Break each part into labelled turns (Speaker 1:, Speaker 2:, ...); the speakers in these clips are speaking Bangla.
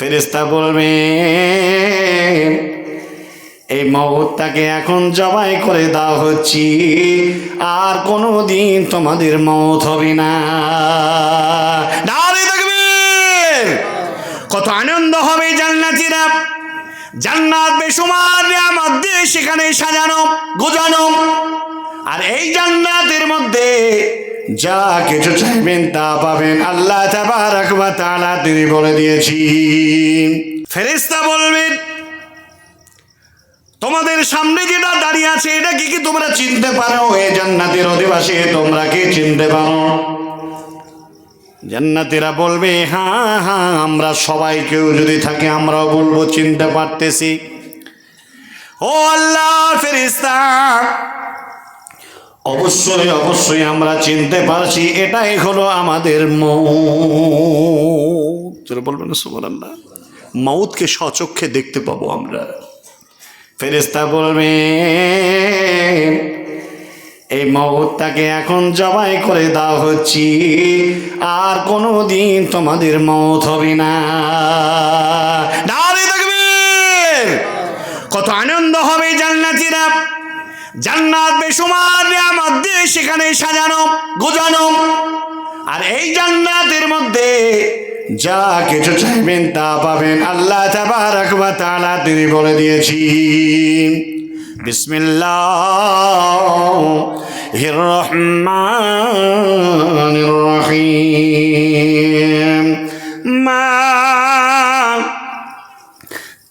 Speaker 1: ফেরেশতা বলবে এই মওতটাকে এখন জবাই করে দেওয়া হচ্ছে, আর কোনোদিন তোমাদের মওত হবে না। নারে তাকবীর! কত আনন্দ হবে জান্নাতীরা। জান্নাত বেশুমার নিয়ামত দিয়ে সেখানে সাজানো গোছানো, আর এই জান্নাতের মধ্যে যা কিছু চাইবেন তা পাবেন। আল্লাহ তাবারক ওয়া তাআলা তিনি বলে দিয়েছেন। ফেরেশতা বলবেন তোমাদের সামনে যেটা দাঁড়িয়ে আছে এটা কি তোমরা চিনতে পারো? এই জান্নাতের অধিবাসী তোমরা কি চিনতে পারো? জান্নাতীরা বলবে হ্যাঁ হ্যাঁ, আমরা সবাই কেউ যদি থাকে আমরাও বলবো চিনতে পারতেছি। ও আল্লাহর ফেরেশতা, অবশ্যই অবশ্যই আমরা চিনতে পারছি, এটাই হলো আমাদের মওত। বলবেন না সুবহানাল্লাহ? মওতকে স্বচক্ষে দেখতে পাবো আমরা। ফেরেশতা বলবে এই মওতটাকে এখন জবাই করে দেওয়া হচ্ছে, আর কোনোদিন তোমাদের মওত হবে না। নারে তাকবীর! কত আনন্দ হবে জান্নাতীরা। জান্নাত বেশুমার নিয়ামত দিয়ে সেখানে সাজানো গোছানো, আর এই জান্নাতের মধ্যে যা কিছু চাইবেন তা পাবেন। আল্লাহ তাবারক ওয়া তাআলা তিনি বলে দিয়েছেন বিসমিল্লাহির রহমানির রহিম। মা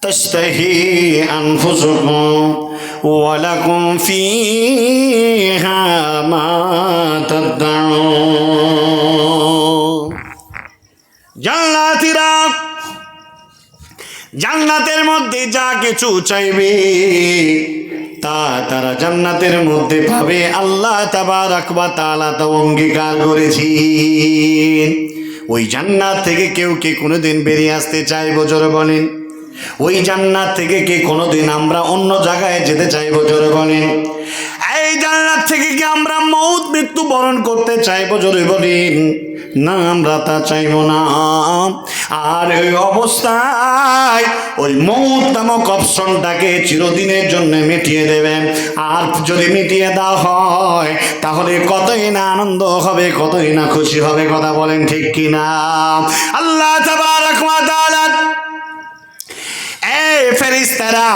Speaker 1: তাশতাহি আনফুসুকুম ওয়া লাকুম ফীহা মা তাদউন। জান্নাতীরা জান্নাতের মধ্যে যা কিছু চাইবে তা তারা জান্নাতের মধ্যে পাবে। আল্লাহ তাবারক ওয়া তাআলা তো অঙ্গীকার করেছেন। ওই জান্নাত থেকে কেউ কি কোনোদিন বেরিয়ে আসতে চাইবো? জোরে বলেন। ওই জান্নাত থেকে কি কোনোদিন আমরা অন্য জায়গায় যেতে চাইবো? জোরে বলেন। এই জান্নাত থেকে কি আমরা মওত মৃত্যু বরণ করতে চাইবো? জোরে বলেন। না, আমরা তা চাইবো না। আর এই অবস্থায় ওই মওত নামক অপশনটাকে চিরদিনের জন্য মিটিয়ে দেবেন। আর যদি মিটিয়ে দেওয়া হয় তাহলে কতই না আনন্দ হবে, কতই না খুশি হবে। কথা বলেন ঠিক কিনা? আল্লাহ তাবারক ওয়া তাআলা এই ফেরেশতারা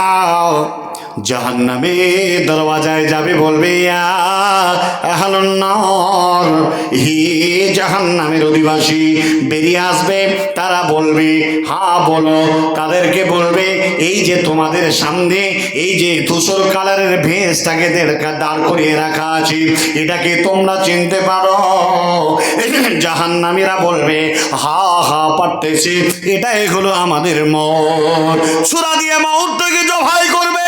Speaker 1: জাহান্নামের দরওয়াজায় যাবে, বলবে ইয়া আহলুন নার, হি জাহান্নামের অধিবাসী বেরিয়ে আসবে। তারা বলবে হ্যাঁ বলো। তাদেরকে বলবে এই যে তোমাদের সামনে এই যে ধূসর কালারের ভেঁসটাকে দাঁড় করিয়ে রাখা আছে, এটাকে তোমরা চিনতে পারো? জাহান্নামীরা বলবে হ্যাঁ হ্যাঁ পারতেছি, এটাই হলো আমাদের মওত। সূরা দিয়ে মওতটাকে জবাই করবে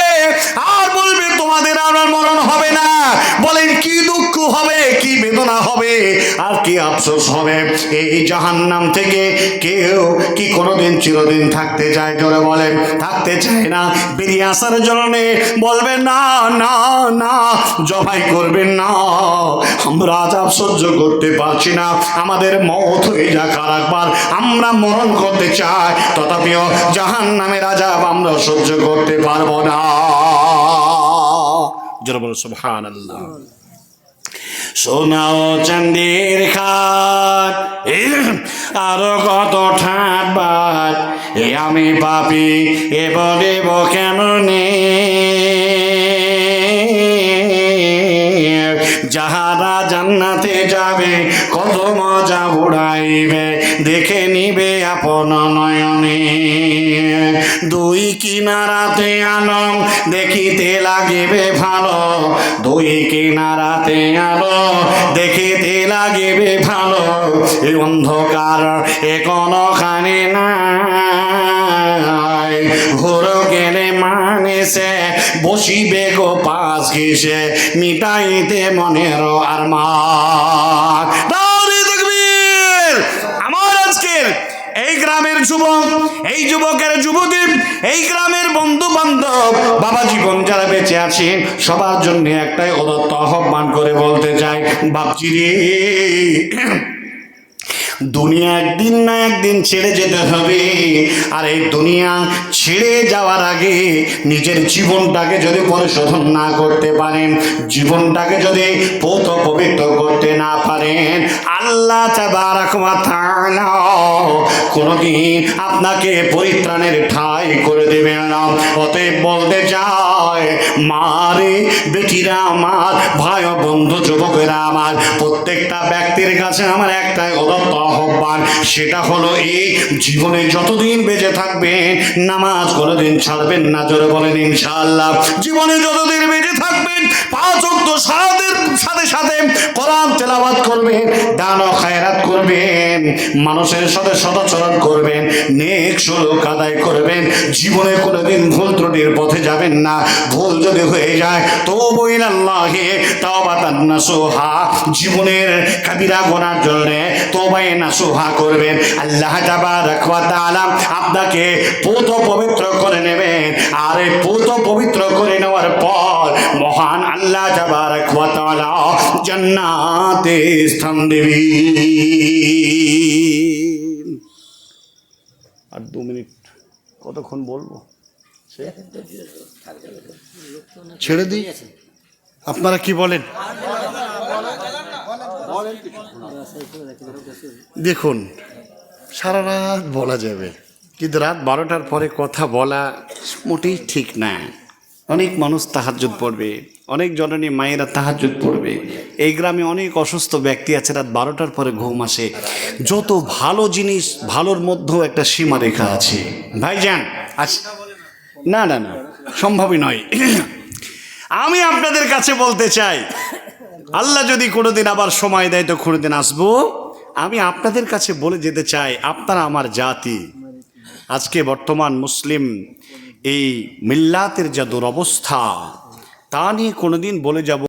Speaker 1: আর বলবে তোমাদের আর মরণ হবে না। বলেন কি দুঃখ হবে, কি বেদনা হবে, আর কি আফসোস হবে। এই জাহান্নাম থেকে কেউ কি কোনোদিন চিরদিন থাকতে চায়? জোরে বলেন। থাকতে চায় না। বেরিয়ে আসার জন্য বলবে না না না, জবাই করবেন না, আমরা আযাব সহ্য করতে পারছি না, আমাদের মওত হয়ে যাক আর একবার, আমরা মরণ করতে চাই, তথাপিও জাহান্নামের আযাব আমরা সহ্য করতে পারবো না। জোরে বলো সুবহানাল্লাহ। সোনা ও চাঁদের খাট আরো কত ঠাট বাট, এ আমি পাপি এ বলিব কেমনে। যাহারা জান্নাতে যাবে কত মজা উড়াইবে, দেখে নিবে আপন নয়নে। দুই কিনারাতে আলম দেখিতে লাগিবে ভালো, দুই কিনারাতে আলো দেখিতে লাগিবে ভালো। এই অন্ধকার এ কোনখানে নাই, ঘোর গেলে মানেছে বসিবে গো পাশ ঘেসে, মিটাইতে মনের আরমান। আমার আজকের এই গ্রামের যুবক, এই যুবকের যুবতী, এই গ্রামের বন্ধু বান্ধব, বাবা জীবন যারা বেঁচে আছেন সবার জন্য একটাই উদাত্ত আহ্বান করে বলতে চাই, বাপজি রে দুনিয়া একদিন না একদিন ছেড়ে যেতে হবে। আর এই দুনিয়া ছেড়ে যাওয়ার আগে নিজের জীবনটাকে যদি পরিশোধন না করতে পারেন, জীবনটাকে যদি পবিত্র করতে না পারেন, আল্লাহ তাবারক ওয়া তাআলা কোনদিন আপনাকে পরিত্রাণের ঠাঁই করে দেবেন না। অতএব বলতে চায়, মারে বেটিরা আমার, ভাই ও বন্ধু যুবকেরা আমার, প্রত্যেকটা ব্যক্তির কাছে আমার একটাই উদাত্ত আহ্বান, সেটা হলো এই জীবনে যতদিন বেঁচে থাকবেন নামাজ কোনোদিন ছাড়বেন না। জোরে বলেন ইনশাআল্লাহ। জীবনে যতদিন বেঁচে থাকবেন 5 ওয়াক্ত সালাতের সাথে সাথে কোরআন তেলাওয়াত করবেন, দান ও খায়রাত করবেন, মানুষের সাথে সদাচরণ করবেন, নেক সুলুক আদায় করবেন। জীবনে কোনোদিন ভুল ত্রুটির পথে যাবেন না। ভুল যদি হয়ে যায় তওবা ইলাল্লাহি তাওবাতান নাসুহা, জীবনের কাবিরা গুনার জন্য তওবায়ে নাসুহা করবেন। আল্লাহ তাবারক ওয়া তাআলা আপনাকে পবিত্র করে নেবেন। আর এই পবিত্র করে নেওয়ার পর মহান আল্লাহ তাবারক ওয়া তাআলা জান্নাতে স্থান দেবেন। আর 2 মিনিট কতক্ষণ বলবো? ছেড়ে দিই? আপনারা কি বলেন? দেখুন, সারা রাত বলা যাবে, কিন্তু রাত 12টার পরে কথা বলা মোটেই ঠিক না। অনেক মানুষ তাহাজ্জুদ পড়বে, অনেক জননী মায়েরা তাহাজ্জুদ পড়বে। এই গ্রামে অনেক অসুস্থ ব্যক্তি আছে, রাত 12টার পরে ঘুম আসে। যত ভালো জিনিস, ভালোর মধ্যেও একটা সীমারেখা আছে ভাইজান। না না না, সম্ভবই নয়। আমি আপনাদের কাছে বলতে চাই, আল্লাহ যদি কোনোদিন আবার সময় দেয় তো কোনোদিন আসবো। আমি আপনাদের কাছে বলে যেতে চাই, আপনারা আমার জাতি। আজকে বর্তমান মুসলিম এই মিল্লাতের যা দুরবস্থা, তা নিয়ে কোনোদিন বলে যাব